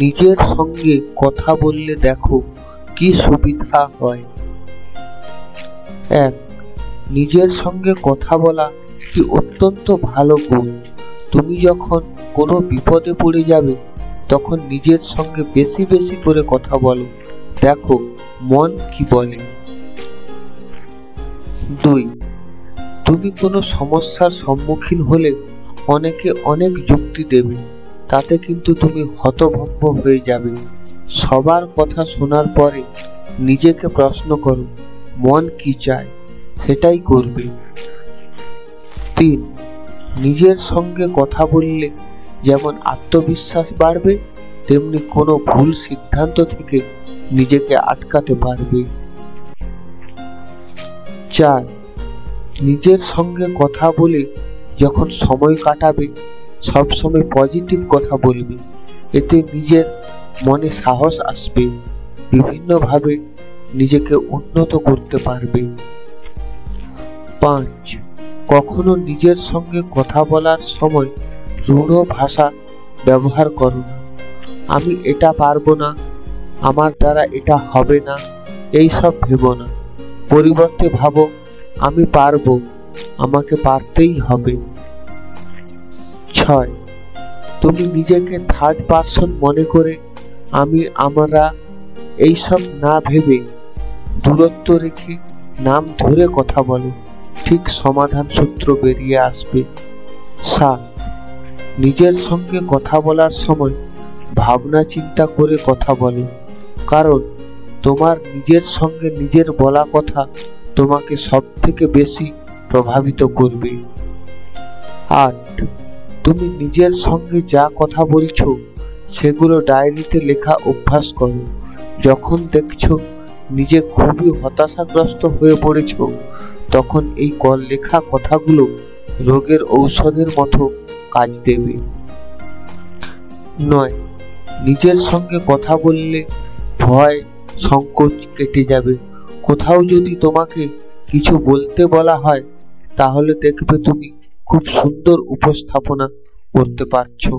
নিজের সঙ্গে কথা বললে দেখো কি সুবিধা হয়। 1. নিজের সঙ্গে কথা বলা একটি অত্যন্ত ভালো গুণ। তুমি যখন কোনো বিপদে পড়ে যাবে তখন নিজের সঙ্গে বেশি বেশি করে কথা বলো, দেখো মন কি বলে। 2. তুমি কোনো সমস্যার সম্মুখীন হলে অনেকে অনেক যুক্তি দেবে, তাতে কিন্তু তুমি হতভম্ব হয়ে যাবে। সবার কথা শোনার পরে নিজেকে প্রশ্ন করো মন কি চায়, সেটাই করবে। 3. নিজের সঙ্গে কথা বললে যেমন আত্মবিশ্বাস বাড়বে, তেমনি কোনো ভুল সিদ্ধান্ত থেকে নিজেকে আটকাতে পারবে। 4. নিজের সঙ্গে কথা বলে যখন সময় কাটাবে সবসময় পজিটিভ কথা বলবে, এতে নিজের মনে সাহস আসবে, বিভিন্নভাবে নিজেকে উন্নত করতে পারবে। 5. কখনো নিজের সঙ্গে কথা বলার সময় রূঢ় ভাষা ব্যবহার করো না। আমি এটা পারবো না, আমার দ্বারা এটা হবে না, এই সব ভেবো না। পরিবর্তে ভাবো আমি পারবো, আমাকে পারতেই হবে। 6. তুমি নিজেকে থার্ড পারসন মনে করে আমি, আমরা এইসব না ভেবে দূরত্ব রেখে নাম ধরে কথা বলো, ঠিক সমাধান সূত্র বেরিয়ে আসবে। 7. নিজের সঙ্গে কথা বলার সময় ভাবনা চিন্তা করে কথা বলো, কারণ তোমার নিজের সঙ্গে নিজের বলা কথা তোমাকে সব থেকে বেশি প্রভাবিত করবে। 8. তুমি নিজের সঙ্গে যা কথা বলছো সেগুলো ডায়েরিতে লেখা অভ্যাস করো। যখন দেখছো নিজে খুবই হতাশাগ্রস্ত হয়ে পড়েছো, তখন এই লেখা কথাগুলো রোগের ঔষধের মতো কাজ দেবে। 9. নিজের সঙ্গে কথা বললে ভয় সংকোচ কেটে যাবে। কোথাও যদি তোমাকে কিছু বলতে বলা হয় তাহলে দেখবে তুমি খুব সুন্দর উপস্থাপনা করতে পারছো।